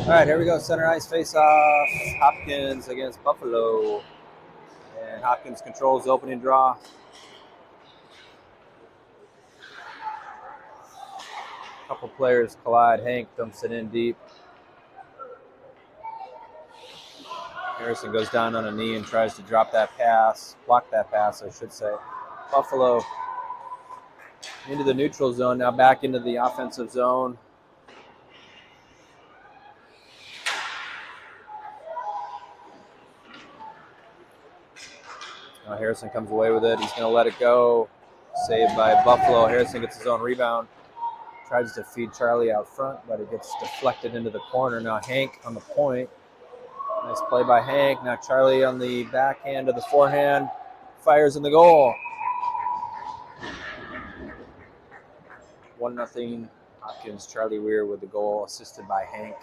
All right, here we go. Center ice face-off. Hopkins against Buffalo. And Hopkins controls the opening draw. A couple players collide. Hank dumps it in deep. Harrison goes down on a knee and tries to drop that pass. Block that pass, I should say. Buffalo into the neutral zone. Now back into the offensive zone. Now Harrison comes away with it. He's going to let it go. Saved by Buffalo. Harrison gets his own rebound. Tries to feed Charlie out front, but it gets deflected into the corner. Now Hank on the point. Nice play by Hank. Now Charlie on the backhand of the forehand. Fires in the goal. 1-0 Hopkins. Charlie Weir with the goal, assisted by Hank.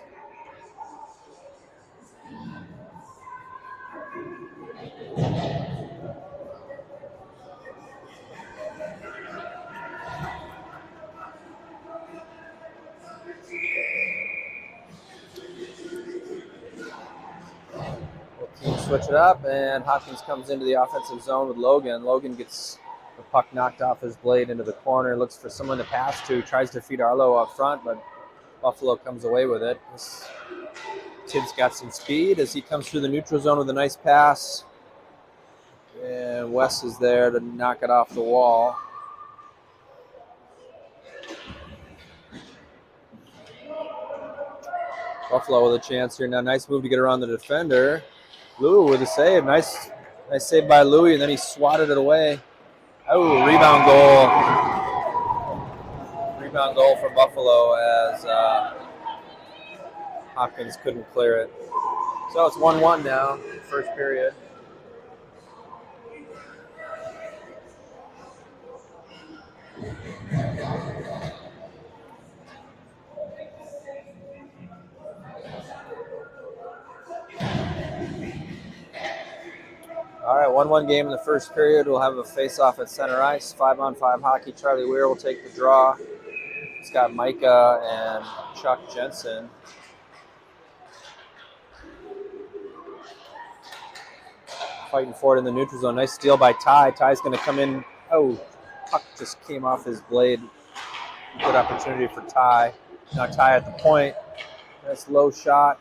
Switch it up, and Hopkins comes into the offensive zone with Logan. Logan gets the puck knocked off his blade into the corner, looks for someone to pass to, tries to feed Arlo up front, but Buffalo comes away with it. This kid's got some speed as he comes through the neutral zone with a nice pass. And Wes is there to knock it off the wall. Buffalo with a chance here now. Nice move to get around the defender. Lou with a save. Nice save by Louie, and then he swatted it away. Oh, rebound goal. Rebound goal for Buffalo as Hopkins couldn't clear it. So it's 1-1 now, first period. All right, 1-1 game in the first period. We'll have a face-off at center ice. 5-on-5 hockey. Charlie Weir will take the draw. He's got Micah and Chuck Jensen. Fighting for it in the neutral zone. Nice steal by Ty. Ty's going to come in. Oh, puck just came off his blade. Good opportunity for Ty. Now Ty at the point. Nice low shot.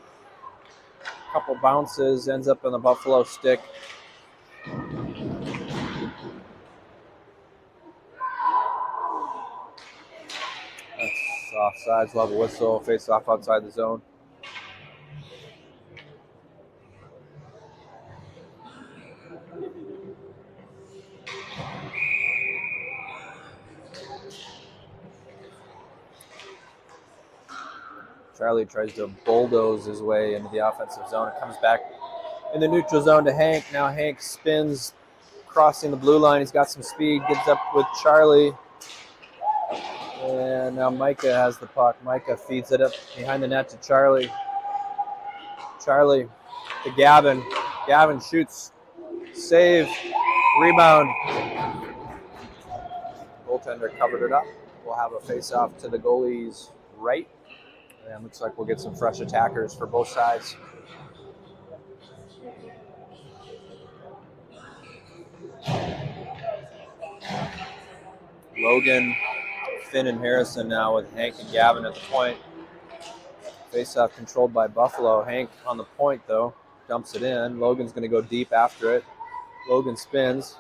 Couple bounces. Ends up in the Buffalo stick. That's offsides. We'll have a whistle. Face off outside the zone. Charlie tries to bulldoze his way into the offensive zone. It comes back in the neutral zone to Hank. Now Hank spins, crossing the blue line. He's got some speed. Gets up with Charlie. And now Micah has the puck. Micah feeds it up behind the net to Charlie. Charlie to Gavin. Gavin shoots. Save. Rebound. Goaltender covered it up. We'll have a face-off to the goalie's right. And looks like we'll get some fresh attackers for both sides. Logan, Finn, and Harrison now with Hank and Gavin at the point. Face-off controlled by Buffalo. Hank on the point, though. Dumps it in. Logan's going to go deep after it. Logan spins.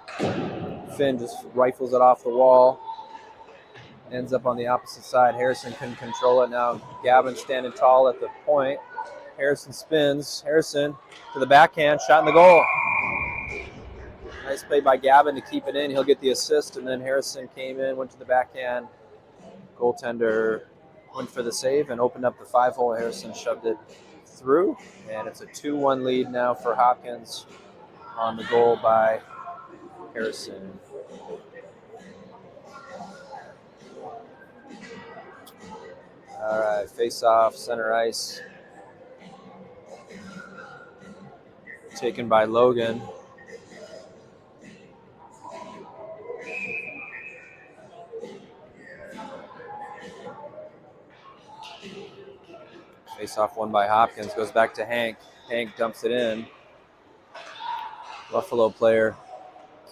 Finn just rifles it off the wall. Ends up on the opposite side. Harrison couldn't control it. Now Gavin standing tall at the point. Harrison spins. Harrison to the backhand. Shot in the goal. Nice play by Gavin to keep it in. He'll get the assist. And then Harrison came in, went to the backhand. Goaltender went for the save and opened up the 5-hole. Harrison shoved it through. And it's a 2-1 lead now for Hopkins on the goal by Harrison. All right, face-off, center ice. Taken by Logan. Face-off won by Hopkins. Goes back to Hank. Hank dumps it in. Buffalo player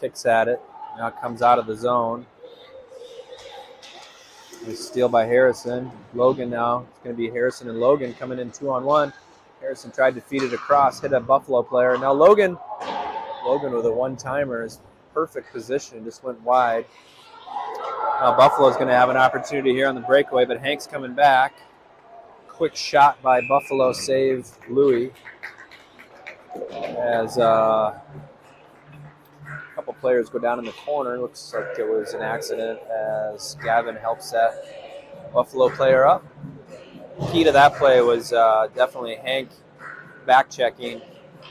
kicks at it. Now it comes out of the zone. A steal by Harrison. Logan now. It's going to be Harrison and Logan coming in 2-on-1. Harrison tried to feed it across, hit a Buffalo player. Now Logan with a one-timer is perfect position, just went wide. Now Buffalo's going to have an opportunity here on the breakaway, but Hank's coming back. Quick shot by Buffalo, save Louis. As a couple players go down in the corner. Looks like it was an accident as Gavin helps that Buffalo player up. Key to that play was definitely Hank back checking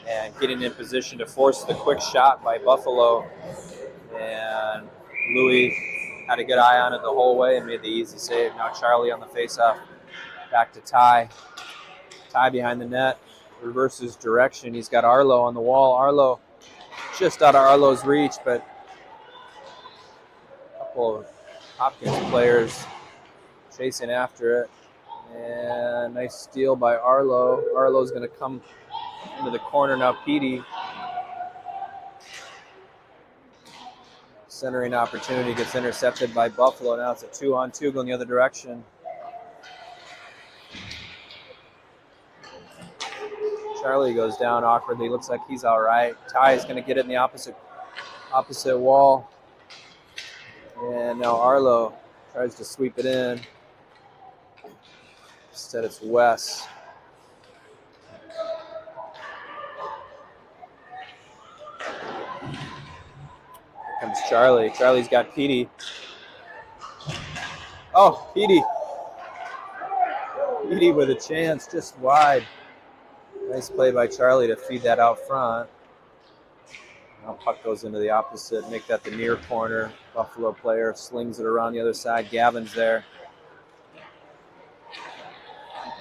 and getting in position to force the quick shot by Buffalo. And Louis had a good eye on it the whole way and made the easy save. Now Charlie on the faceoff. Back to Ty. Ty behind the net. Reverses direction. He's got Arlo on the wall. Arlo just out of Arlo's reach, but a couple of Hopkins players chasing after it. And nice steal by Arlo. Arlo's going to come into the corner now. Petey. Centering opportunity gets intercepted by Buffalo. Now it's a 2-on-2 going the other direction. Charlie goes down awkwardly. Looks like he's all right. Ty is going to get it in the opposite wall. And now Arlo tries to sweep it in. Instead, it's Wes. Here comes Charlie. Charlie's got Petey. Oh, Petey. Petey with a chance, just wide. Nice play by Charlie to feed that out front. Now puck goes into the opposite, make that the near corner. Buffalo player slings it around the other side. Gavin's there.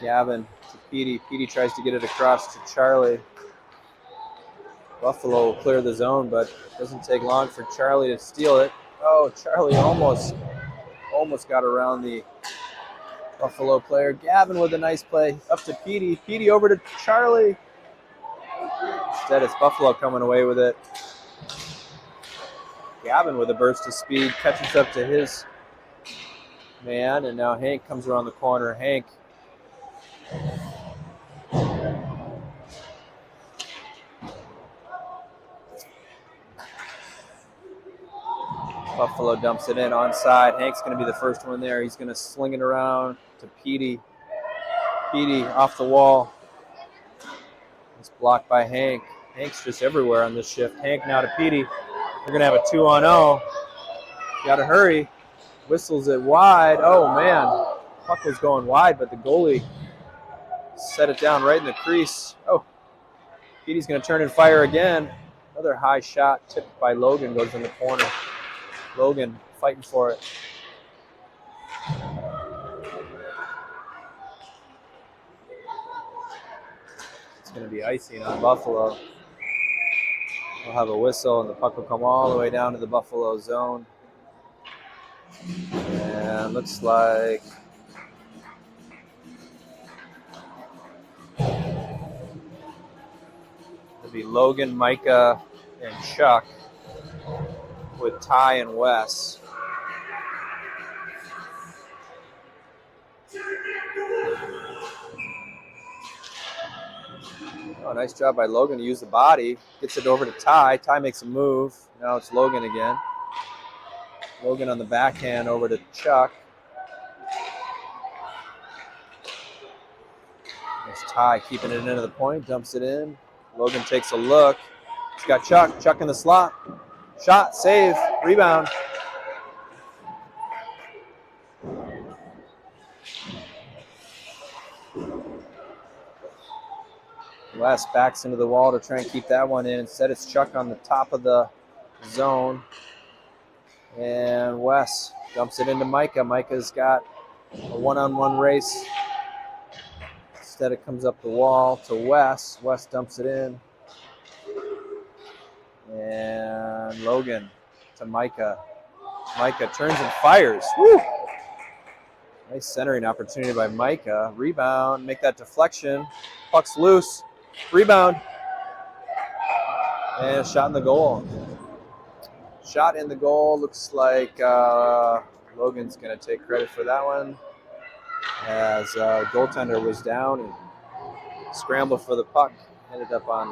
Gavin to Petey. Petey tries to get it across to Charlie. Buffalo will clear the zone, but it doesn't take long for Charlie to steal it. Oh, Charlie almost got around the Buffalo player. Gavin with a nice play up to Petey. Petey over to Charlie. Instead, it's Buffalo coming away with it. Gavin with a burst of speed catches up to his man, and now Hank comes around the corner. Hank. Buffalo dumps it in onside. Hank's going to be the first one there. He's going to sling it around to Petey. Petey off the wall. It's blocked by Hank. Hank's just everywhere on this shift. Hank now to Petey. They're going to have a 2-on-0. Got to hurry. Whistles it wide. Oh, man. Puck was going wide, but the goalie set it down right in the crease. Oh, Petey's going to turn and fire again. Another high shot tipped by Logan goes in the corner. Logan fighting for it. It's going to be icing on Buffalo. We'll have a whistle, and the puck will come all the way down to the Buffalo zone. And looks like it'll be Logan, Micah, and Chuck with Ty and Wes. Oh, nice job by Logan to use the body. Gets it over to Ty. Ty makes a move. Now it's Logan again. Logan on the backhand over to Chuck. There's Ty keeping it into the point. Dumps it in. Logan takes a look. He's got Chuck. Chuck in the slot. Shot, save, rebound. Wes backs into the wall to try and keep that one in. Instead, it's Chuck on the top of the zone. And Wes dumps it into Micah. Micah's got a one-on-one race. Instead, it comes up the wall to Wes. Wes dumps it in. And Logan to Micah. Micah turns and fires. Woo! Nice centering opportunity by Micah. Rebound, make that deflection. Puck's loose. Rebound. And a shot in the goal. Shot in the goal. Looks like Logan's going to take credit for that one, as goaltender was down and scrambled for the puck. Ended up on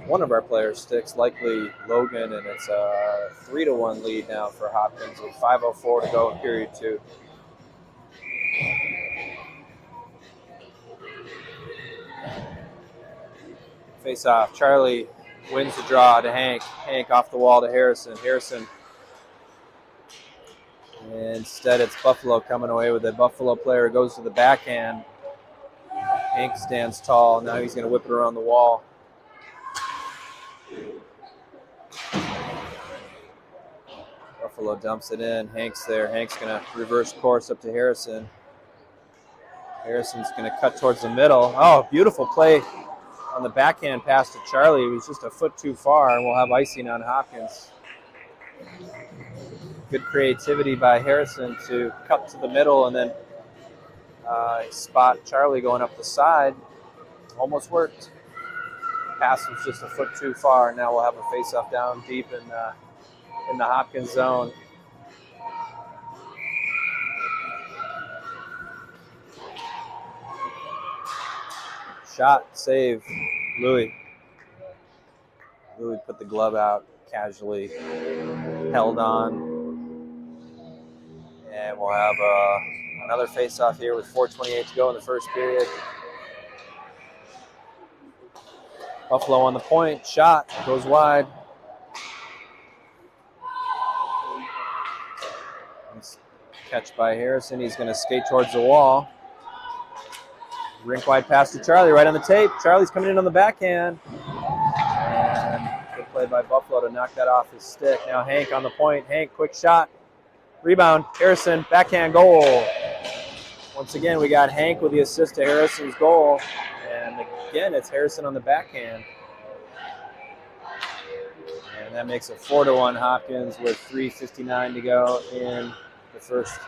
one of our players' sticks, likely Logan, and it's a 3-1 lead now for Hopkins with 5:04 to go in period 2. Face off. Charlie wins the draw to Hank. Hank off the wall to Harrison. Harrison. Instead, it's Buffalo coming away with it. Buffalo player goes to the backhand. Hank stands tall. Now he's going to whip it around the wall. Buffalo dumps it in. Hank's there. Hank's going to reverse course up to Harrison. Harrison's going to cut towards the middle. Oh, beautiful play on the backhand pass to Charlie. He was just a foot too far, and we'll have icing on Hopkins. Good creativity by Harrison to cut to the middle and then spot Charlie going up the side. Almost worked. Pass was just a foot too far. Now we'll have a face-off down deep in the Hopkins zone. Shot, save, Louis. Louis put the glove out, casually held on. And we'll have another face-off here with 4:28 to go in the first period. Buffalo on the point, shot, goes wide. Nice catch by Harrison. He's going to skate towards the wall. Rink wide pass to Charlie, right on the tape. Charlie's coming in on the backhand. And good play play by Buffalo to knock that off his stick. Now Hank on the point. Hank, quick shot. Rebound. Harrison, backhand goal. Once again, we got Hank with the assist to Harrison's goal. And again, it's Harrison on the backhand. And that makes it 4-1 Hopkins with 3:59 to go in the first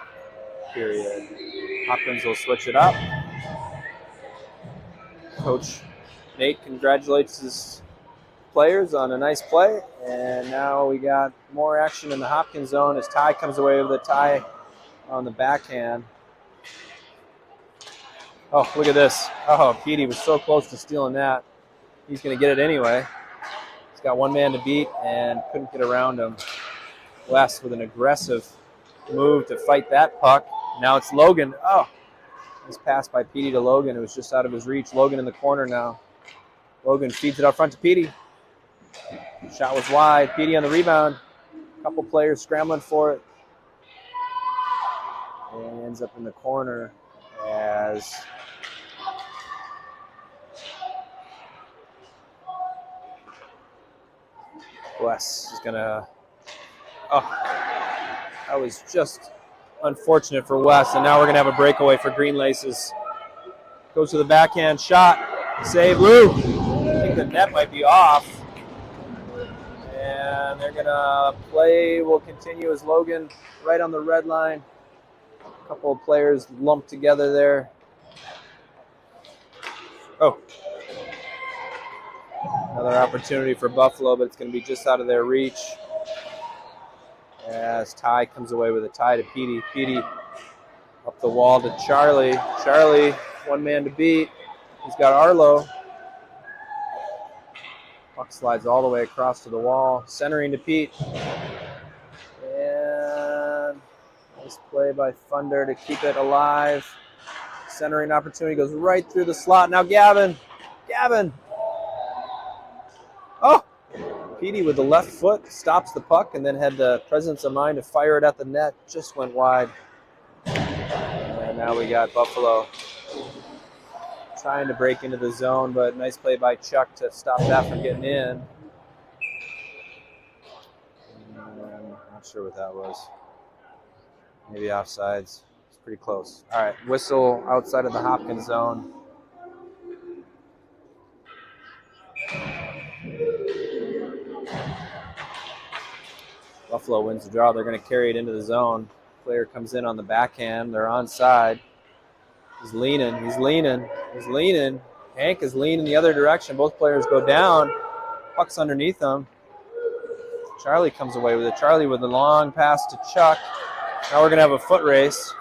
period. Hopkins will switch it up. Coach Nate congratulates his players on a nice play. And now we got more action in the Hopkins zone as Ty comes away with a tie on the backhand. Oh, look at this. Oh, Petey was so close to stealing that. He's going to get it anyway. He's got one man to beat and couldn't get around him. Wes with an aggressive move to fight that puck. Now it's Logan. Oh, this pass by Petey to Logan. It was just out of his reach. Logan in the corner now. Logan feeds it out front to Petey. Shot was wide. Petey on the rebound. A couple players scrambling for it. And ends up in the corner as Wes is going to... Oh, that was just unfortunate for Wes. And now we're going to have a breakaway for Green Laces. Goes to the backhand shot. Save, Lou. I think the net might be off. And they're going to play will continue as Logan right on the red line. A couple of players lumped together there. Oh. Another opportunity for Buffalo, but it's going to be just out of their reach. As Ty comes away with a tie to Petey. Petey up the wall to Charlie. Charlie, one man to beat. He's got Arlo. Puck slides all the way across to the wall. Centering to Pete. And nice play by Thunder to keep it alive. Centering opportunity goes right through the slot. Now Gavin. Gavin. Oh! Petey with the left foot stops the puck and then had the presence of mind to fire it at the net. Just went wide. And now we got Buffalo trying to break into the zone, but nice play by Chuck to stop that from getting in. Not sure what that was. Maybe offsides. It's pretty close. All right, whistle outside of the Hopkins zone. Buffalo wins the draw. They're going to carry it into the zone. Player comes in on the backhand. They're onside. He's leaning. He's leaning. He's leaning. Hank is leaning the other direction. Both players go down. Puck's underneath them. Charlie comes away with it. Charlie with a long pass to Chuck. Now we're going to have a foot race.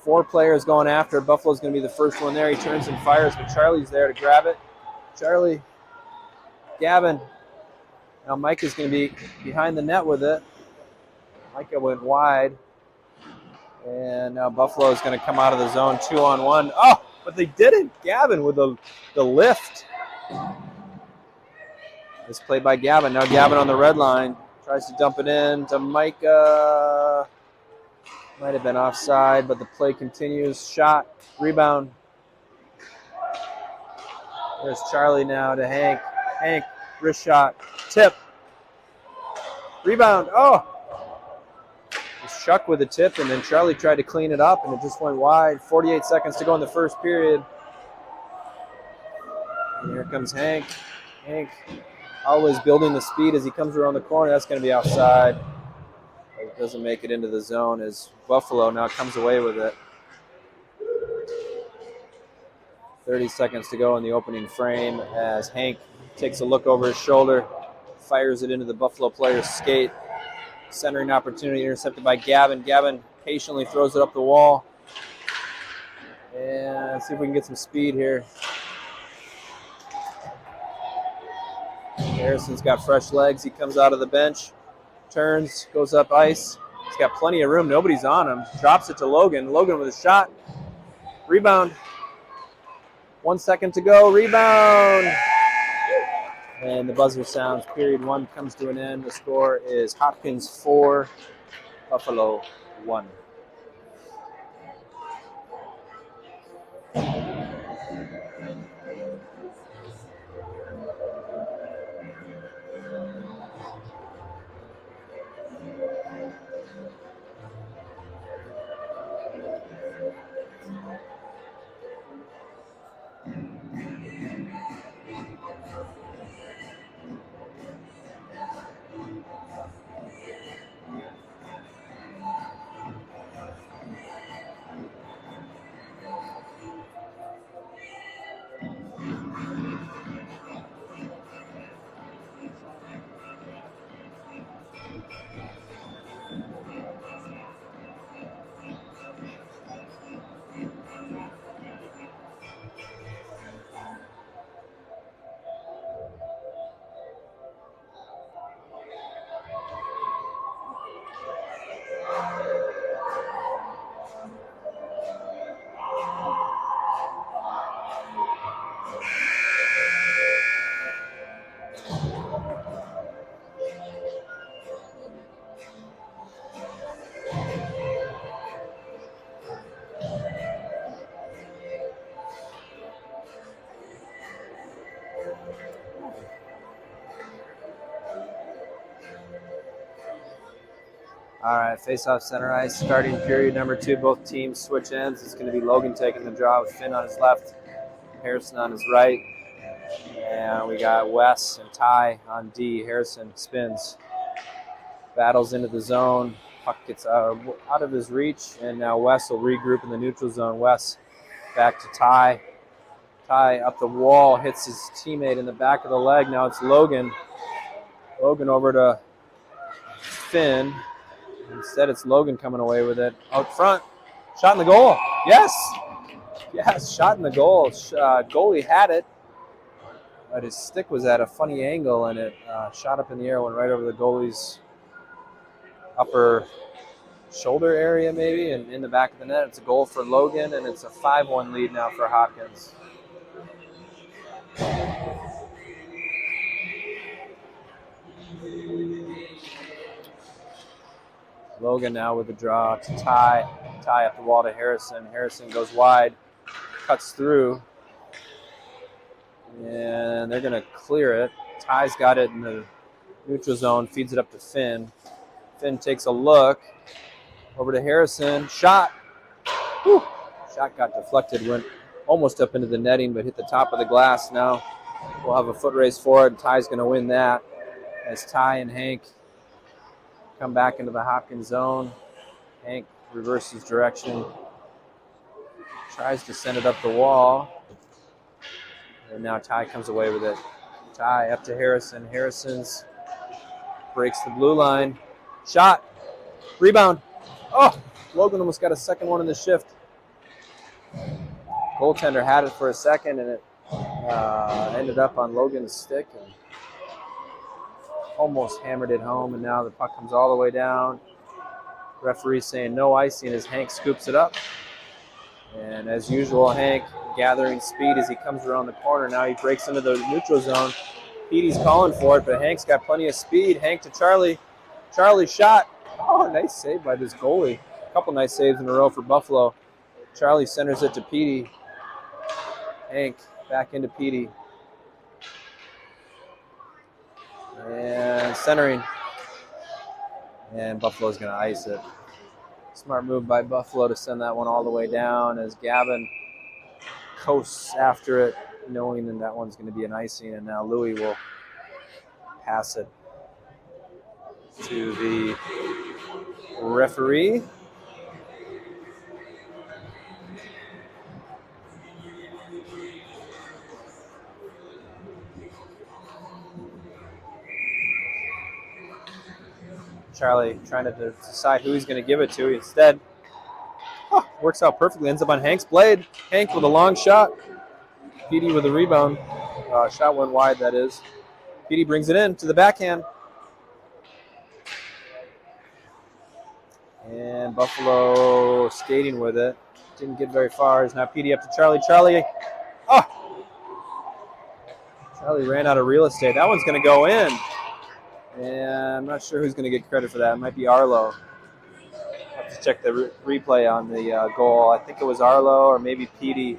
4 players going after. Buffalo's going to be the first one there. He turns and fires, but Charlie's there to grab it. Charlie. Gavin. Now Mike is going to be behind the net with it. Micah went wide. And now Buffalo is going to come out of the zone 2-on-1. Oh, but they didn't. Gavin with the lift. This play by Gavin. Now Gavin on the red line. Tries to dump it in to Micah. Might have been offside, but the play continues. Shot. Rebound. There's Charlie now to Hank. Hank, wrist shot. Tip. Rebound. Oh! Chuck with a tip, and then Charlie tried to clean it up, and it just went wide. 48 seconds to go in the first period. And here comes Hank. Hank always building the speed as he comes around the corner. That's going to be outside. It doesn't make it into the zone as Buffalo now comes away with it. 30 seconds to go in the opening frame as Hank takes a look over his shoulder, fires it into the Buffalo player's skate. Centering opportunity intercepted by Gavin. Gavin patiently throws it up the wall. And let's see if we can get some speed here. Harrison's got fresh legs. He comes out of the bench, turns, goes up ice. He's got plenty of room. Nobody's on him. Drops it to Logan. Logan with a shot. Rebound. 1 second to go. Rebound. And the buzzer sounds. Period 1 comes to an end. The score is Hopkins 4, Buffalo 1. All right, face-off center ice, starting period number 2. Both teams switch ends. It's going to be Logan taking the draw with Finn on his left, Harrison on his right. And we got Wes and Ty on D. Harrison spins, battles into the zone. Puck gets out of his reach, and now Wes will regroup in the neutral zone. Wes back to Ty. Ty up the wall, hits his teammate in the back of the leg. Now it's Logan. Logan over to Finn. Instead, it's Logan coming away with it. Out front, shot in the goal. Yes! Yes, shot in the goal. Goalie had it, but his stick was at a funny angle, and it shot up in the air, went right over the goalie's upper shoulder area maybe, and in the back of the net. It's a goal for Logan, and it's a 5-1 lead now for Hopkins. Logan now with the draw to Ty. Ty up the wall to Harrison. Harrison goes wide, cuts through, and they're going to clear it. Ty's got it in the neutral zone, feeds it up to Finn. Finn takes a look, over to Harrison. Shot. Whew. Shot got deflected, went almost up into the netting, but hit the top of the glass. Now we'll have a foot race forward. Ty's going to win that as Ty and Hank come back into the Hopkins zone. Hank reverses direction, tries to send it up the wall, and now Ty comes away with it. Ty up to Harrison. Harrison's breaks the blue line. Shot. Rebound. Oh, Logan almost got a second one in the shift. Goaltender had it for a second, and it ended up on Logan's stick and almost hammered it home, and now the puck comes all the way down. Referee saying no icing as Hank scoops it up. And as usual, Hank gathering speed as he comes around the corner. Now he breaks into the neutral zone. Petey's calling for it, but Hank's got plenty of speed. Hank to Charlie. Charlie shot. Oh, nice save by this goalie. A couple nice saves in a row for Buffalo. Charlie centers it to Petey. Hank back into Petey. And centering. And Buffalo's going to ice it. Smart move by Buffalo to send that one all the way down as Gavin coasts after it, knowing that that one's going to be an icing. And now Louis will pass it to the referee. Charlie trying to decide who he's going to give it to. Instead, works out perfectly. Ends up on Hank's blade. Hank with a long shot. Petey with a rebound. Shot went wide, that is. Petey brings it in to the backhand. And Buffalo skating with it. Didn't get very far. Is now Petey up to Charlie. Charlie. Oh! Charlie ran out of real estate. That one's going to go in. And I'm not sure who's going to get credit for that. It might be Arlo. I'll have to check the replay on the goal. I think it was Arlo or maybe Petey.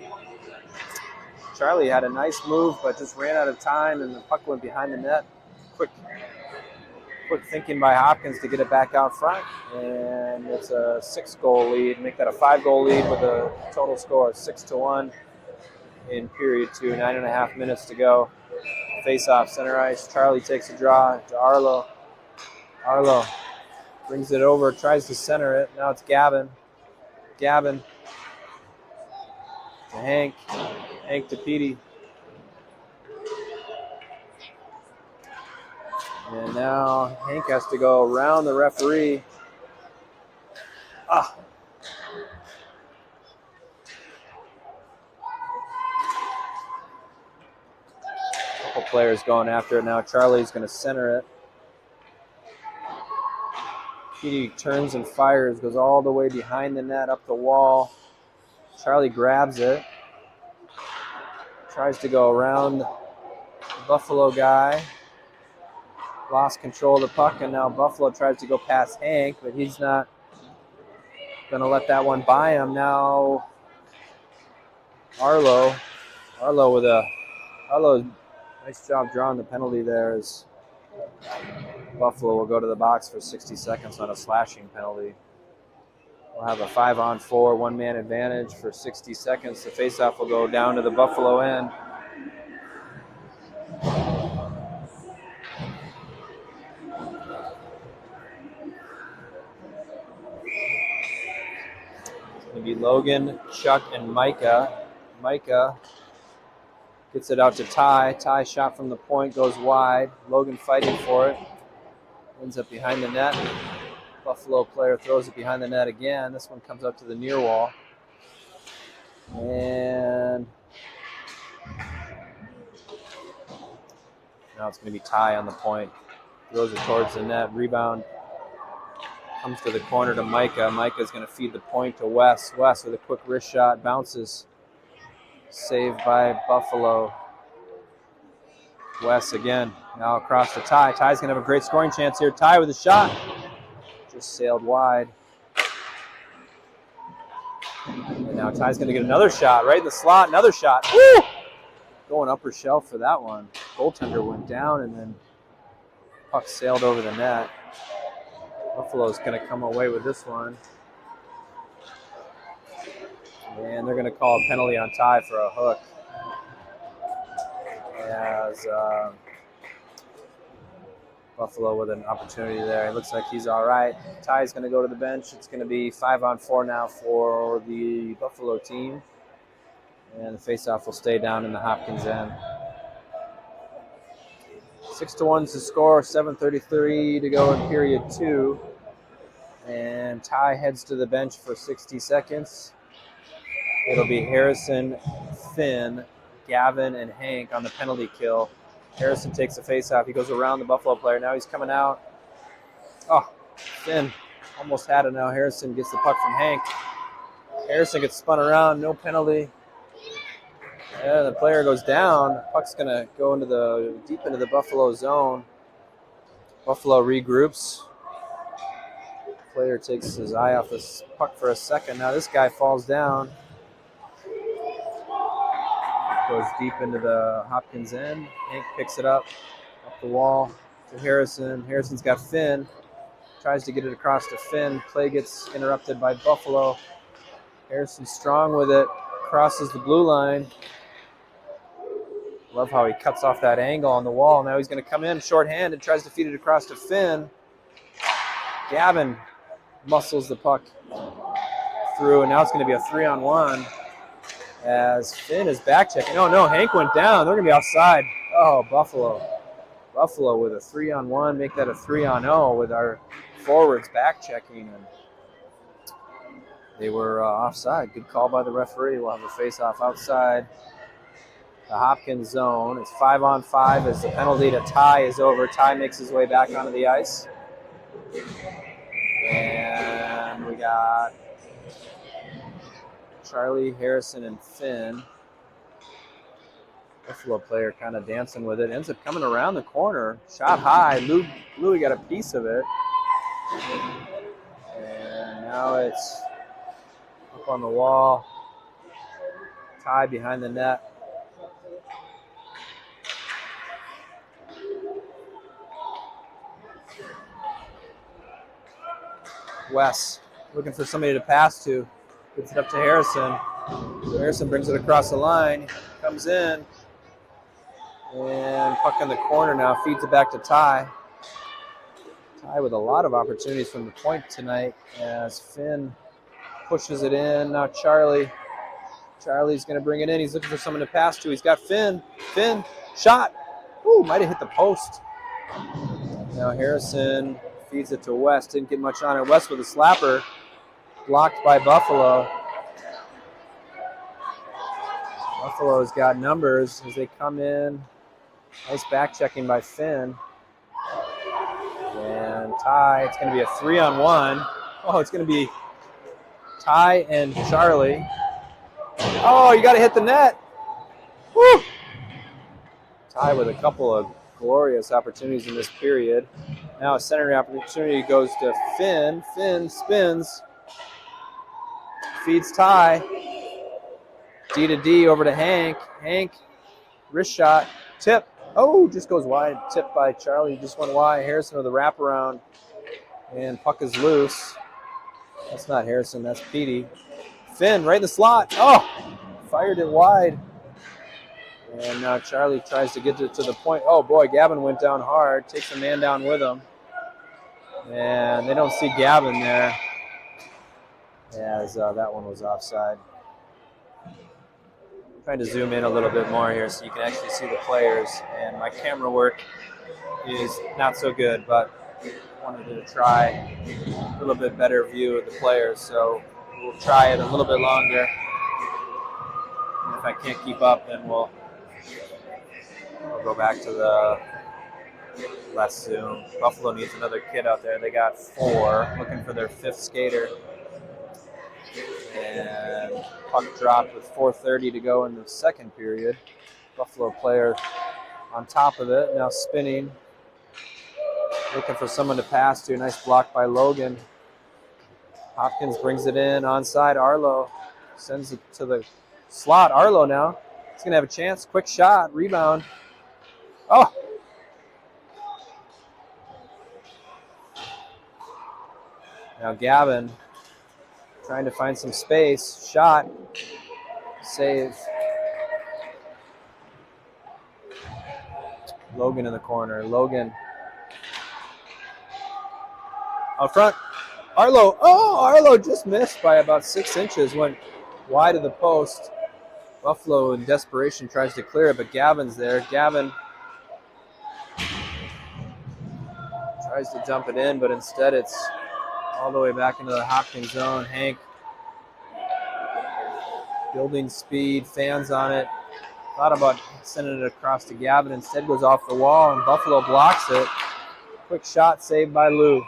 Charlie had a nice move, but just ran out of time, and the puck went behind the net. Quick thinking by Hopkins to get it back out front. And it's a 6-goal lead. Make that a 5-goal lead with a total score of 6-1 in period 2. 9.5 minutes to go. Face-off, center ice. Charlie takes a draw to Arlo. Arlo brings it over, tries to center it. Now it's Gavin. Gavin to Hank. Hank to Petey. And now Hank has to go around the referee. Couple players going after it now. Charlie's going to center it. Petey turns and fires, goes all the way behind the net, up the wall. Charlie grabs it. Tries to go around the Buffalo guy. Lost control of the puck, and now Buffalo tries to go past Hank, but he's not going to let that one by him. Now Arlo nice job drawing the penalty there as Buffalo will go to the box for 60 seconds on a slashing penalty. We'll have a 5-on-4, one-man advantage for 60 seconds. The faceoff will go down to the Buffalo end. It's going to be Logan, Chuck, and Micah. Micah gets it out to Ty. Ty shot from the point, goes wide. Logan fighting for it. Ends up behind the net. Buffalo player throws it behind the net again. This one comes up to the near wall. And now it's going to be Ty on the point. Throws it towards the net. Rebound comes to the corner to Micah. Micah's going to feed the point to Wes. Wes with a quick wrist shot. Bounces. Saved by Buffalo. Wes again. Now across to Ty. Ty's going to have a great scoring chance here. Ty with a shot. Just sailed wide. And now Ty's going to get another shot right in the slot. Another shot. Woo! Going upper shelf for that one. Goaltender went down and then puck sailed over the net. Buffalo's going to come away with this one. And they're going to call a penalty on Ty for a hook. As Buffalo with an opportunity there. It looks like he's all right. Ty's going to go to the bench. It's going to be 5-on-4 now for the Buffalo team. And the faceoff will stay down in the Hopkins end. 6-1 is the score. 7:33 to go in period 2. And Ty heads to the bench for 60 seconds. It'll be Harrison, Finn, Gavin, and Hank on the penalty kill. Harrison takes the faceoff. He goes around the Buffalo player. Now he's coming out. Oh, Finn almost had it now. Harrison gets the puck from Hank. Harrison gets spun around. No penalty. And the player goes down. Puck's going to go into deep into the Buffalo zone. Buffalo regroups. Player takes his eye off this puck for a second. Now this guy falls down. Goes deep into the Hopkins end. Hank picks it up the wall to Harrison. Harrison's got Finn. Tries to get it across to Finn. Play gets interrupted by Buffalo. Harrison strong with it. Crosses the blue line. Love how he cuts off that angle on the wall. Now he's going to come in shorthanded. Tries to feed it across to Finn. Gavin muscles the puck through. And now it's going to be a 3-on-1. As Finn is back checking. Oh no, Hank went down. They're going to be offside. Oh, Buffalo. Buffalo with a 3-on-1. Make that a 3-on-0 with our forwards back checking. And they were offside. Good call by the referee. We'll have a face-off outside the Hopkins zone. It's 5-on-5 as the penalty to Ty is over. Ty makes his way back onto the ice. And we got Charlie, Harrison, and Finn. Buffalo player kind of dancing with it. Ends up coming around the corner. Shot high. Louis got a piece of it. And now it's up on the wall. Ty behind the net. Wes looking for somebody to pass to. Gets it up to Harrison. So Harrison brings it across the line. Comes in. And puck in the corner now. Feeds it back to Ty. Ty with a lot of opportunities from the point tonight as Finn pushes it in. Now Charlie's going to bring it in. He's looking for someone to pass to. He's got Finn. Finn, shot. Ooh, might have hit the post. Now Harrison feeds it to Wes. Didn't get much on it. Wes with a slapper. Blocked by Buffalo. Buffalo's got numbers as they come in. Nice back checking by Finn. And Ty, it's going to be a 3-on-1. Oh, it's going to be Ty and Charlie. Oh, you got to hit the net. Woo! Ty with a couple of glorious opportunities in this period. Now a centering opportunity goes to Finn. Finn spins. Feeds Ty. D to D over to Hank. Hank, wrist shot, tip. Oh, just goes wide. Tipped by Charlie. Just went wide. Harrison with a wraparound. And puck is loose. That's not Harrison. That's Petey. Finn right in the slot. Oh, fired it wide. And now Charlie tries to get it to the point. Oh, boy, Gavin went down hard. Takes a man down with him. And they don't see Gavin there, as that one was offside. Trying to zoom in a little bit more here so you can actually see the players. And my camera work is not so good, but I wanted to try a little bit better view of the players. So we'll try it a little bit longer. And if I can't keep up, then we'll go back to the less zoom. Buffalo needs another kid out there. They got 4, looking for their 5th skater. And puck dropped with 4:30 to go in the second period. Buffalo player on top of it, now spinning. Looking for someone to pass to. Nice block by Logan. Hopkins brings it in, onside. Arlo sends it to the slot. Arlo now. He's going to have a chance. Quick shot, rebound. Oh! Now Gavin trying to find some space. Shot. Save. Logan in the corner. Logan out front. Arlo. Oh, Arlo just missed by about 6 inches. Went wide of the post. Buffalo in desperation tries to clear it, but Gavin's there. Gavin tries to dump it in, but instead it's all the way back into the Hopkins zone. Hank building speed, fans on it. Thought about sending it across to Gavin. Instead goes off the wall, and Buffalo blocks it. Quick shot saved by Lou.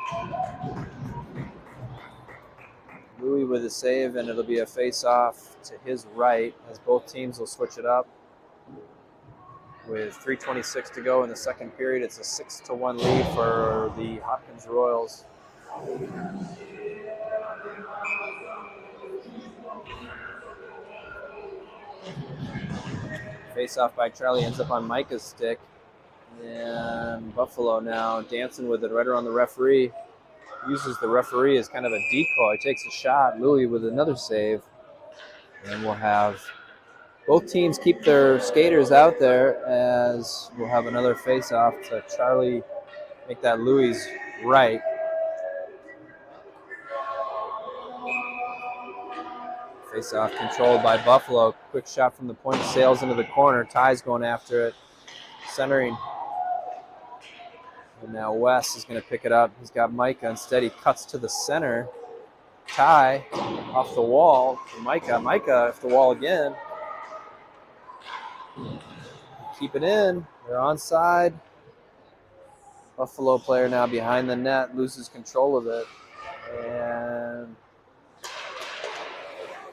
Louis with a save, and it'll be a face-off to his right as both teams will switch it up. With 3:26 to go in the second period, it's a 6-1 lead for the Hopkins Royals. Face-off by Charlie ends up on Micah's stick. And Buffalo now dancing with it right around the referee. Uses the referee as kind of a decoy. Takes a shot. Louis with another save. And we'll have both teams keep their skaters out there as we'll have another face-off to Charlie make that Louis right. Face-off controlled by Buffalo. Quick shot from the point, sails into the corner. Ty's going after it. Centering. And now Wes is going to pick it up. He's got Micah. Instead, he cuts to the center. Ty off the wall to Micah. Micah off the wall again. Keep it in. They're onside. Buffalo player now behind the net loses control of it. And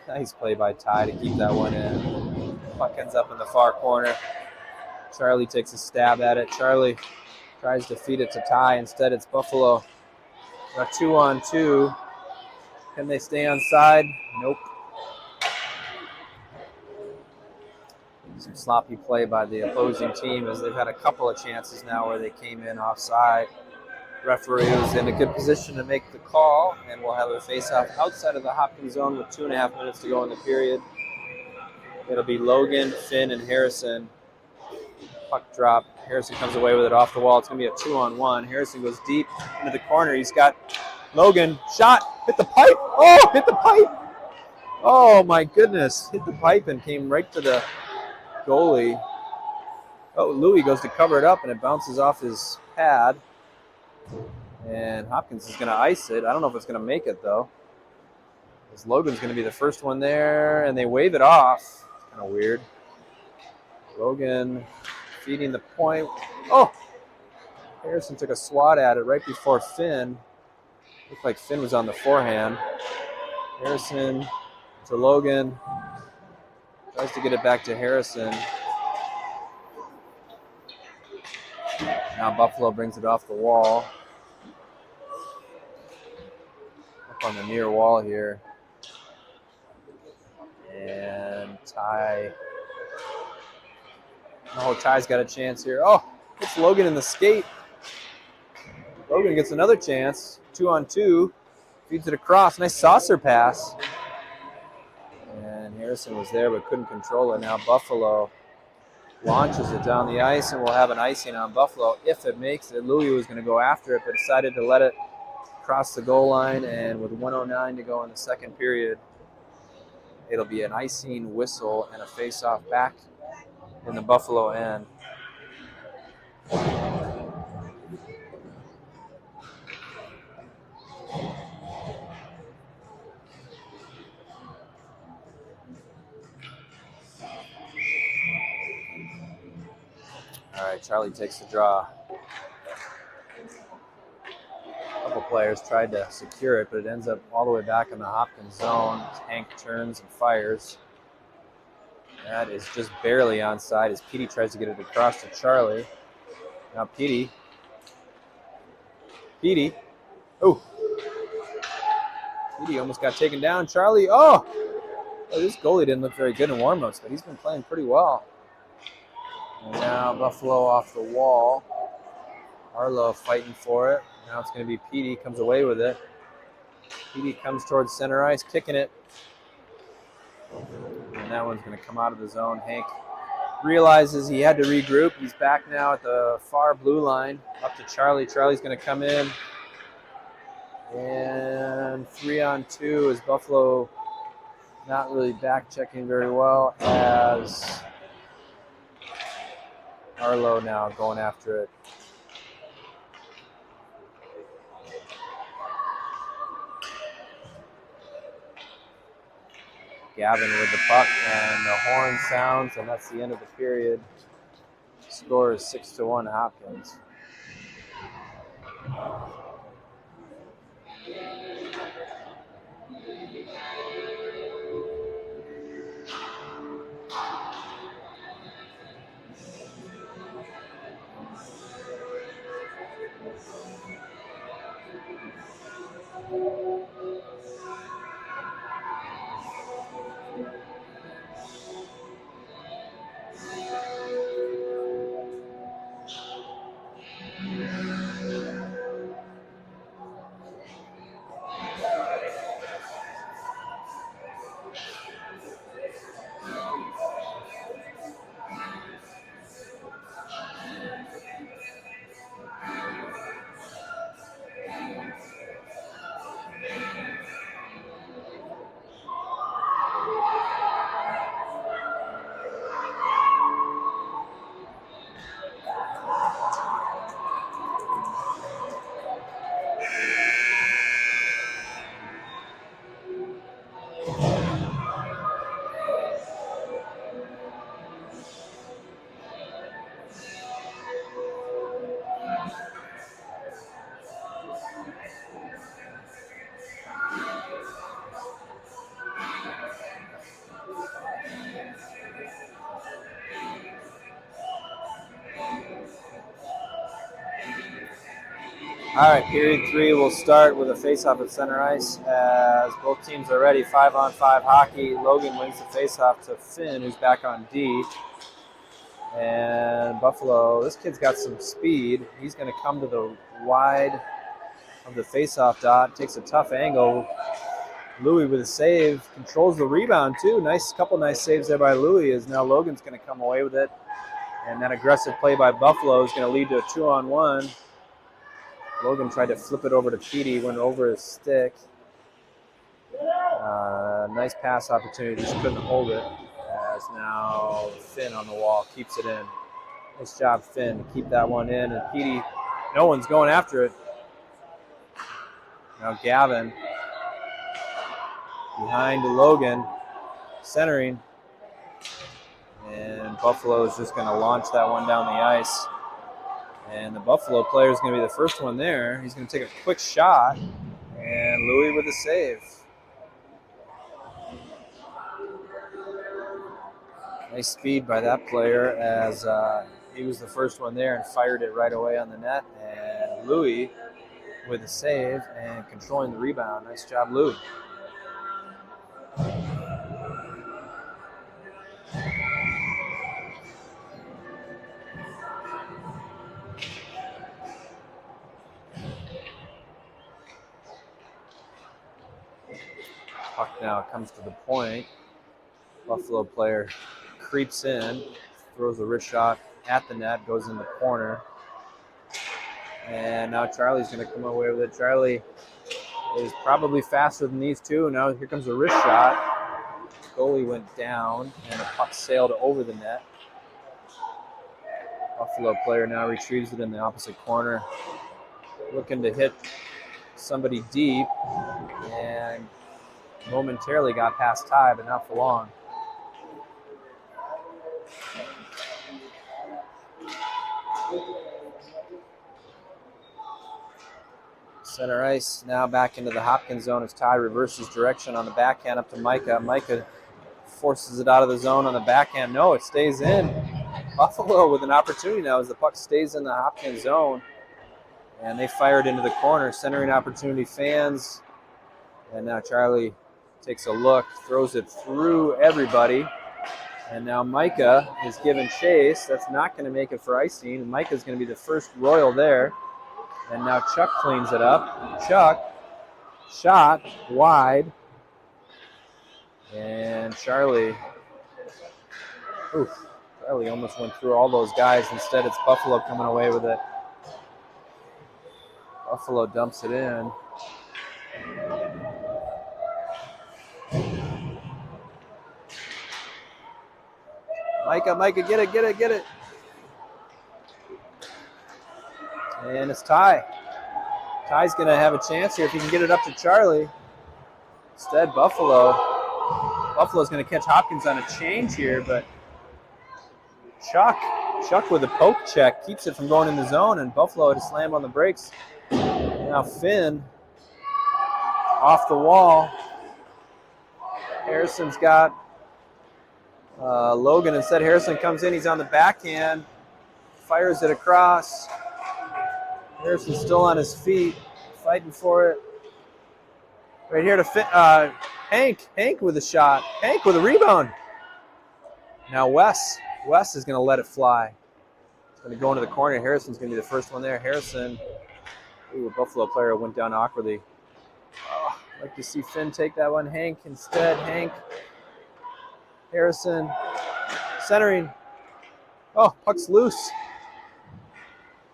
nice play by Ty to keep that one in. Puck ends up in the far corner. Charlie takes a stab at it. Charlie tries to feed it to Ty. Instead, it's Buffalo. A 2-on-2. Can they stay on side? Nope. Some sloppy play by the opposing team as they've had a couple of chances now where they came in offside. Referee was in a good position to make the call, and we'll have a face-off outside of the Hopkins zone with 2.5 minutes to go in the period. It'll be Logan, Finn, and Harrison. Puck drop. Harrison comes away with it off the wall. It's going to be a 2-on-1. Harrison goes deep into the corner. He's got Logan. Shot. Hit the pipe. Oh, hit the pipe. Oh, my goodness. Hit the pipe and came right to the goalie. Oh, Louis goes to cover it up, and it bounces off his pad. And Hopkins is going to ice it. I don't know if it's going to make it, though. Because Logan's going to be the first one there, and they wave it off. Kind of weird. Logan feeding the point. Oh! Harrison took a swat at it right before Finn. Looked like Finn was on the forehand. Harrison to Logan. Tries to get it back to Harrison. Now Buffalo brings it off the wall. Up on the near wall here. And Ty Oh, Ty's got a chance here. Oh, it's Logan in the skate. Logan gets another chance. 2-on-2. Feeds it across. Nice saucer pass. And Harrison was there but couldn't control it. Now Buffalo launches it down the ice, and we'll have an icing on Buffalo if it makes it. Louis was going to go after it but decided to let it cross the goal line, and with 1:09 to go in the second period, it'll be an icing whistle and a face-off back in the Buffalo end. All right, Charlie takes the draw. A couple players tried to secure it, but it ends up all the way back in the Hopkins zone. Hank turns and fires. That is just barely onside as Petey tries to get it across to Charlie. Now Petey. Oh. Petey almost got taken down. Charlie, oh! This goalie didn't look very good in warm-ups, but he's been playing pretty well. And now Buffalo off the wall. Arlo fighting for it. Now it's going to be Petey, comes away with it. Petey comes towards center ice, kicking it. And that one's going to come out of the zone. Hank realizes he had to regroup. He's back now at the far blue line, up to Charlie. Charlie's going to come in. And 3-on-2 as Buffalo not really back checking very well, as Arlo now going after it. Gavin with the puck, and the horn sounds, and that's the end of the period. Score is 6-1 Hopkins. All right, period 3 will start with a face-off at center ice as both teams are ready. 5-on-5 hockey. Logan wins the face-off to Finn, who's back on D. And Buffalo, this kid's got some speed. He's going to come to the wide of the face-off dot, takes a tough angle. Louis with a save, controls the rebound too. Couple nice saves there by Louis, as now Logan's going to come away with it. And that aggressive play by Buffalo is going to lead to a 2-on-1. Logan tried to flip it over to Petey, went over his stick. Nice pass opportunity, just couldn't hold it. As now Finn on the wall keeps it in. Nice job, Finn, to keep that one in. And Petey, no one's going after it. Now Gavin behind Logan, centering. And Buffalo is just going to launch that one down the ice. And the Buffalo player is going to be the first one there. He's going to take a quick shot. And Louis with a save. Nice speed by that player, as he was the first one there and fired it right away on the net. And Louis with a save and controlling the rebound. Nice job, Louis. now comes to the point. Buffalo player creeps in, throws a wrist shot at the net, goes in the corner. And now Charlie's going to come away with it. Charlie is probably faster than these two. Now here comes a wrist shot. Goalie went down, and the puck sailed over the net. Buffalo player now retrieves it in the opposite corner, looking to hit somebody deep, and momentarily got past Ty, but not for long. Center ice now back into the Hopkins zone as Ty reverses direction on the backhand up to Micah. Micah forces it out of the zone on the backhand. No, it stays in. Buffalo with an opportunity now as the puck stays in the Hopkins zone. And they fire it into the corner. Centering opportunity, fans. And now Charlie takes a look, throws it through everybody. And now Micah is given chase. That's not going to make it for icing. Micah's going to be the first Royal there. And now Chuck cleans it up. Chuck, shot wide. And Charlie almost went through all those guys. Instead, it's Buffalo coming away with it. Buffalo dumps it in. Micah, get it. And it's Ty. Ty's going to have a chance here if he can get it up to Charlie. Instead, Buffalo's going to catch Hopkins on a change here, but Chuck with a poke check keeps it from going in the zone, and Buffalo had to slam on the brakes. Now Finn off the wall. Harrison's got Logan. Instead, Harrison comes in. He's on the backhand, fires it across. Harrison's still on his feet, fighting for it. Right here to Hank with a shot. Hank with a rebound. Now Wes is going to let it fly. It's going to go into the corner. Harrison's going to be the first one there. Harrison, a Buffalo player went down awkwardly. Oh, I'd like to see Finn take that one. Hank instead. Harrison, centering. Oh, puck's loose.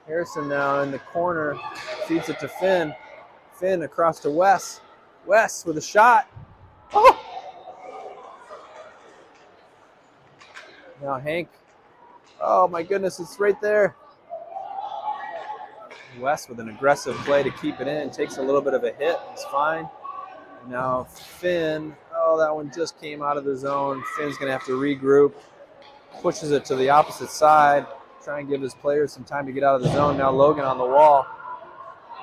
Harrison now in the corner, feeds it to Finn. Finn across to Wes. Wes with a shot. Oh! Now Hank. Oh my goodness, it's right there. Wes with an aggressive play to keep it in. Takes a little bit of a hit. It's fine. Now Finn. Oh, that one just came out of the zone. Finn's going to have to regroup. Pushes it to the opposite side. Try and give his players some time to get out of the zone. Now Logan on the wall.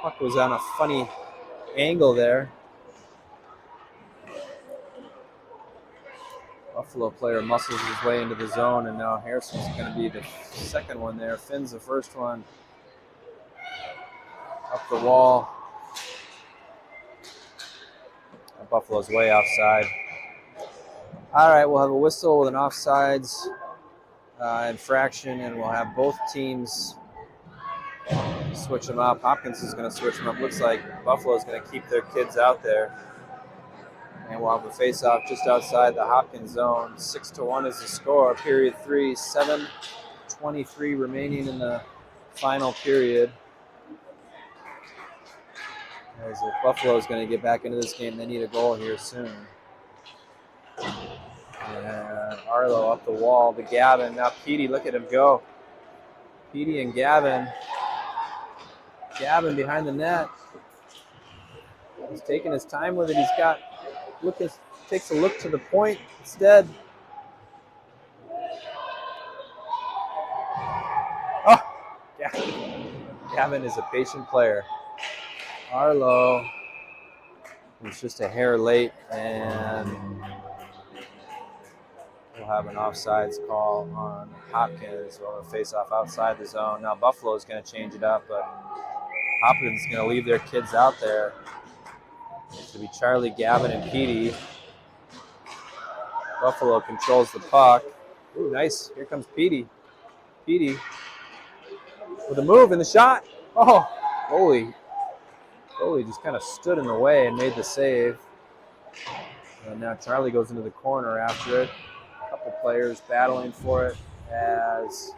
Puck was on a funny angle there. Buffalo player muscles his way into the zone, and now Harrison's going to be the second one there. Finn's the first one. Up the wall. Buffalo's way offside. All right, we'll have a whistle with an offsides infraction, and we'll have both teams switch them up. Hopkins is going to switch them up. Looks like Buffalo's going to keep their kids out there. And we'll have a face-off just outside the Hopkins zone. 6-1 is the score. Period 3, 7:23 remaining in the final period. As if Buffalo's going to get back into this game, they need a goal here soon. And Arlo up the wall to Gavin. Now Petey, look at him go. Petey and Gavin. Gavin behind the net. He's taking his time with it. He's got, takes a look to the point instead. Oh, Gavin is a patient player. Arlo was just a hair late, and we'll have an offsides call on Hopkins. We'll have a face-off outside the zone. Now Buffalo is going to change it up, but Hopkins is going to leave their kids out there. It's going to be Charlie, Gavin, and Petey. Buffalo controls the puck. Ooh, nice. Here comes Petey. Petey with a move and the shot. Oh, goalie just kind of stood in the way and made the save. And now Charlie goes into the corner after it. A couple players battling for it as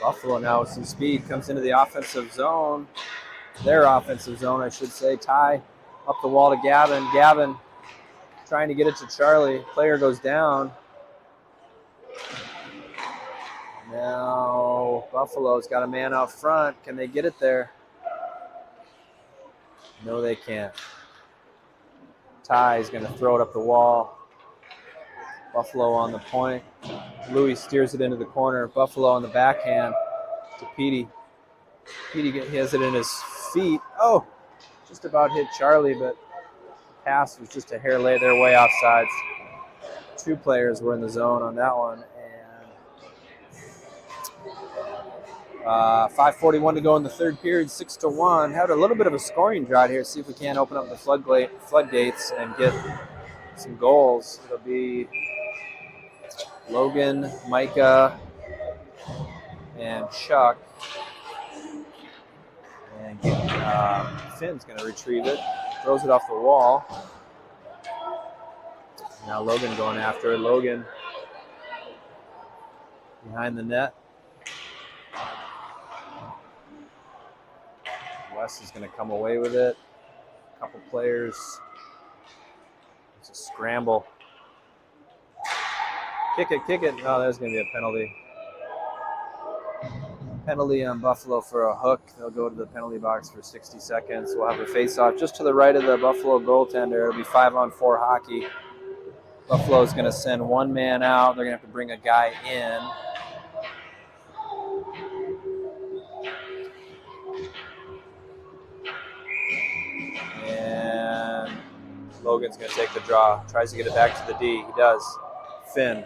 Buffalo now with some speed comes into the offensive zone. Their offensive zone, I should say. Ty up the wall to Gavin. Gavin trying to get it to Charlie. Player goes down. Now Buffalo's got a man out front. Can they get it there? No, they can't. Ty's going to throw it up the wall. Buffalo on the point. Louis steers it into the corner. Buffalo on the backhand to Petey. Petey has it in his feet. Oh, just about hit Charlie, but the pass was just a hair lay their way offsides. Two players were in the zone on that one. And 5:41 to go in the third period, 6-1. Had a little bit of a scoring drought here. See if we can't open up the floodgates and get some goals. It'll be Logan, Micah, and Chuck. And Finn's going to retrieve it. Throws it off the wall. Now Logan going after it. Logan behind the net. West is going to come away with it. A couple players. It's a scramble. Kick it. Oh, there's going to be a penalty. Penalty on Buffalo for a hook. They'll go to the penalty box for 60 seconds. We'll have a face-off just to the right of the Buffalo goaltender. It'll be 5-on-4 hockey. Buffalo's going to send one man out. They're going to have to bring a guy in. And Logan's going to take the draw. Tries to get it back to the D. He does. Finn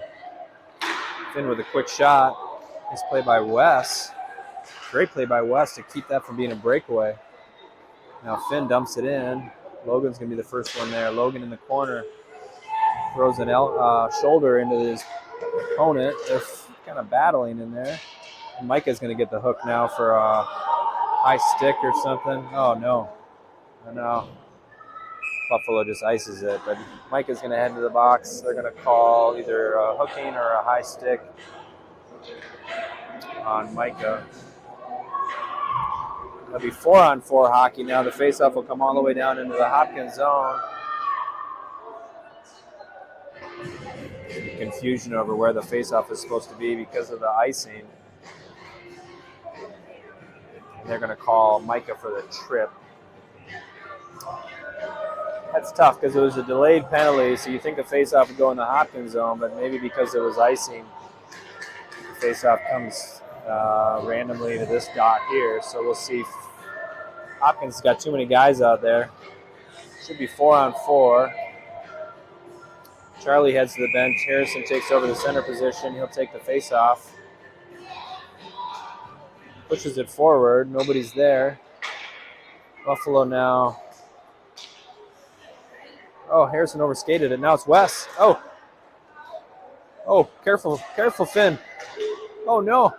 with a quick shot. Nice play by Wes. Great play by Wes to keep that from being a breakaway. Now Finn dumps it in. Logan's going to be the first one there. Logan in the corner. Throws an shoulder into his opponent. They're kind of battling in there. And Micah's going to get the hook now for a high stick or something. Oh, no. Buffalo just ices it. But Micah's going to head to the box. They're going to call either a hooking or a high stick on Micah. It'll be 4-on-4 hockey now. The faceoff will come all the way down into the Hopkins zone. Confusion over where the faceoff is supposed to be because of the icing. And they're going to call Micah for the trip. That's tough because it was a delayed penalty, so you think the faceoff would go in the Hopkins zone, but maybe because it was icing, the faceoff comes randomly to this dot here. So we'll see. Hopkins has got too many guys out there. Should be 4-on-4. Charlie heads to the bench. Harrison takes over the center position. He'll take the faceoff. Pushes it forward. Nobody's there. Buffalo now. Oh, Harrison overskated it. Now it's Wes. Oh, careful, Finn. Oh, no.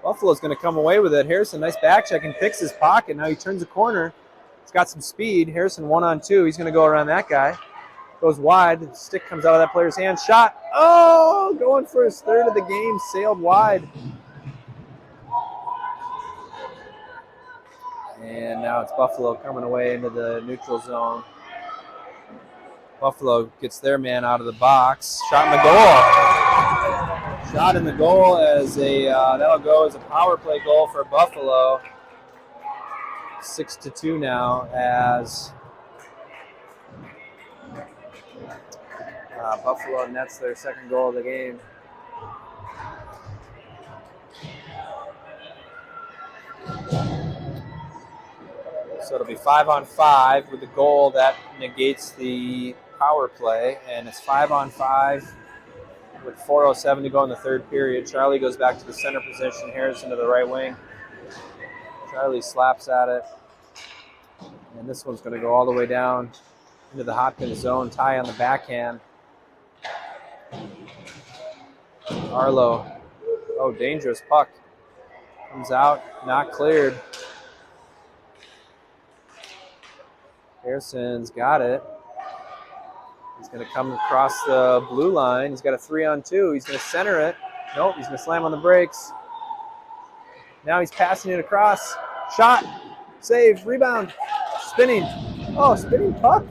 Buffalo's going to come away with it. Harrison, nice back check and picks his pocket. Now he turns the corner. He's got some speed. Harrison 1-on-2. He's going to go around that guy. Goes wide. The stick comes out of that player's hand. Shot. Oh, going for his third of the game. Sailed wide. And now it's Buffalo coming away into the neutral zone. Buffalo gets their man out of the box. Shot in the goal. Shot in the goal as that'll go as a power play goal for Buffalo. 6-2 now as Buffalo nets their second goal of the game. So it'll be 5-on-5 with the goal that negates the power play, and it's 5-on-5 with 4:07 to go in the third period. Charlie goes back to the center position. Harrison to the right wing. Charlie slaps at it, and this one's going to go all the way down into the Hopkins zone. Ty on the backhand. Arlo. Oh, dangerous puck. Comes out, not cleared. Harrison's got it. He's going to come across the blue line. He's got a 3-on-2. He's going to center it. Nope, he's going to slam on the brakes. Now he's passing it across. Shot. Save. Rebound. Spinning. Oh, spinning puck.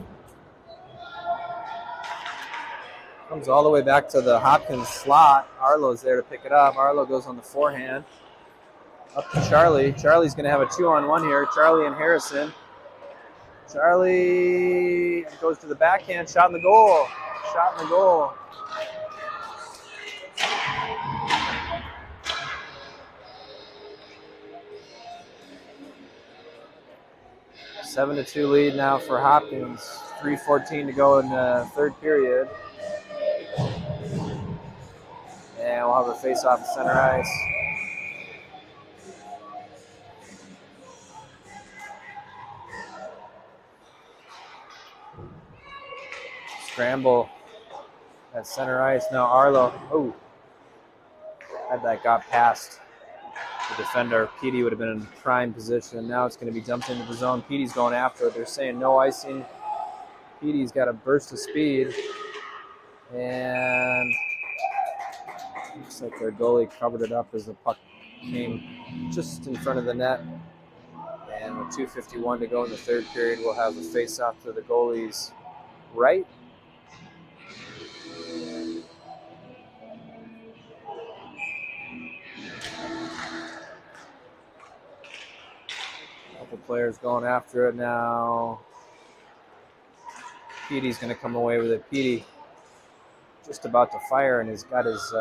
Comes all the way back to the Hopkins slot. Arlo's there to pick it up. Arlo goes on the forehand. Up to Charlie. Charlie's going to have a 2-on-1 here. Charlie and Harrison. Charlie goes to the backhand. Shot in the goal. Shot in the goal. A 7-2 lead now for Hopkins. 3:14 to go in the third period. And we'll have a face-off at center ice. Scramble at center ice. Now Arlo. Oh, had that got past the defender. Petey would have been in prime position. Now it's going to be dumped into the zone. Petey's going after it. They're saying no icing. Petey's got a burst of speed. And looks like their goalie covered it up as the puck came just in front of the net. And with 2:51 to go in the third period, we'll have a face-off to the goalie's right. Couple players going after it now. Petey's going to come away with it. Petey just about to fire, and he's got his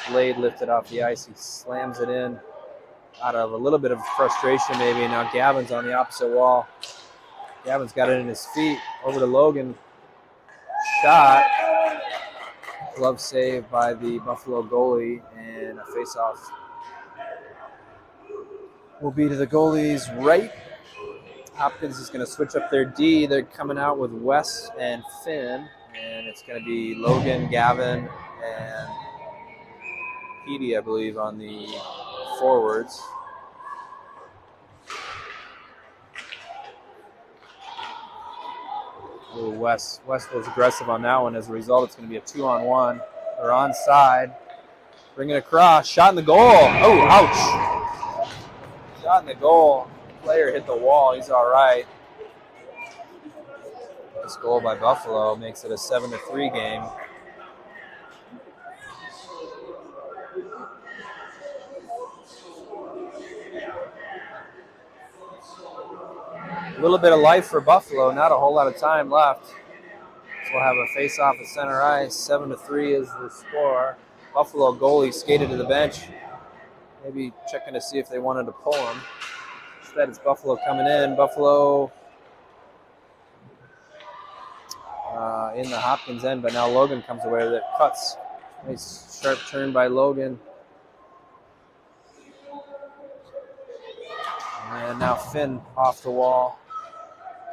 blade lifted off the ice. He slams it in out of a little bit of frustration maybe. And now Gavin's on the opposite wall. Gavin's got it in his feet. Over to Logan. Shot. Glove save by the Buffalo goalie, and a face-off will be to the goalie's right. Hopkins is going to switch up their D. They're coming out with Wes and Finn, and it's going to be Logan, Gavin, and Petey, I believe, on the forwards. Ooh, Wes was aggressive on that one. As a result, it's going to be a 2-on-1. They're onside. Bring it across. Shot in the goal. Oh, ouch. Shot in the goal. Player hit the wall. He's all right. This goal by Buffalo makes it a 7-3 game. A little bit of life for Buffalo. Not a whole lot of time left. So we'll have a face-off at center ice. 7-3 is the score. Buffalo goalie skated to the bench. Maybe checking to see if they wanted to pull him. Instead, it's Buffalo coming in. Buffalo in the Hopkins end, but now Logan comes away with it. Cuts. Nice sharp turn by Logan. And now Finn off the wall.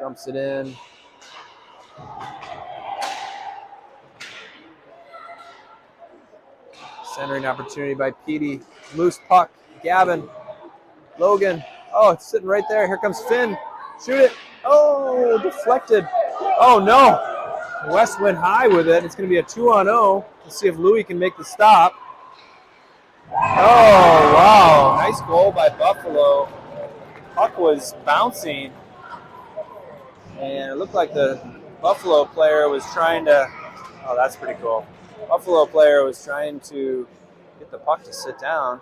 Dumps it in. Centering opportunity by Petey. Loose puck. Gavin. Logan. Oh, it's sitting right there. Here comes Finn. Shoot it. Oh, deflected. Oh, no. West went high with it. It's going to be a 2-on-0. Let's see if Louis can make the stop. Oh, wow. Nice goal by Buffalo. Puck was bouncing. And it looked like the Buffalo player was trying to... Oh, that's pretty cool. Buffalo player was trying to get the puck to sit down.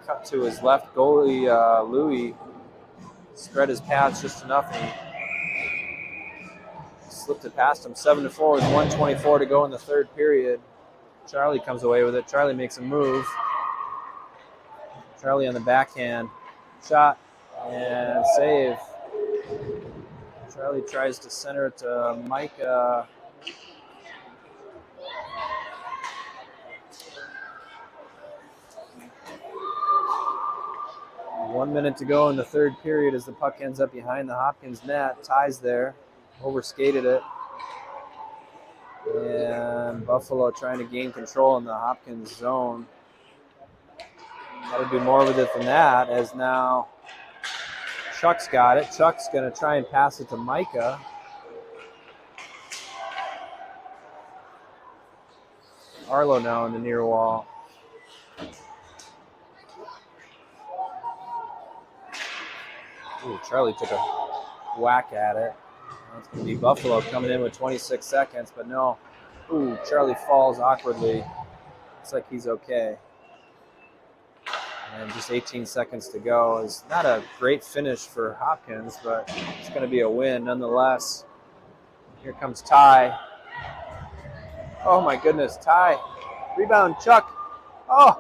Cut to his left goalie, Louis. Spread his pads just enough, and he slipped it past him. 7-4 with 1:24 to go in the third period. Charlie comes away with it. Charlie makes a move. Charlie on the backhand. Shot and save. Charlie tries to center it to Mike. 1 minute to go in the third period as the puck ends up behind the Hopkins net. Ties there. Overskated it. And Buffalo trying to gain control in the Hopkins zone. Got to do more with it than that, as now Chuck's got it. Chuck's going to try and pass it to Micah. Arlo now in the near wall. Ooh, Charlie took a whack at it. It's going to be Buffalo coming in with 26 seconds, but no. Ooh, Charlie falls awkwardly. Looks like he's okay. And just 18 seconds to go. Is not a great finish for Hopkins, but it's going to be a win nonetheless. Here comes Ty. Oh my goodness, Ty. Rebound, Chuck. Oh!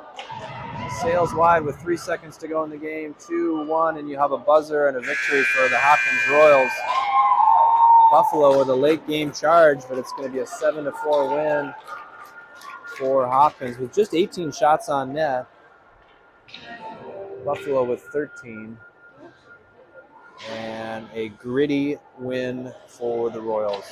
Sails wide with 3 seconds to go in the game. 2-1, and you have a buzzer and a victory for the Hopkins Royals. Buffalo with a late game charge, but it's going to be a 7-4 win for Hopkins with just 18 shots on net. Buffalo with 13. And a gritty win for the Royals.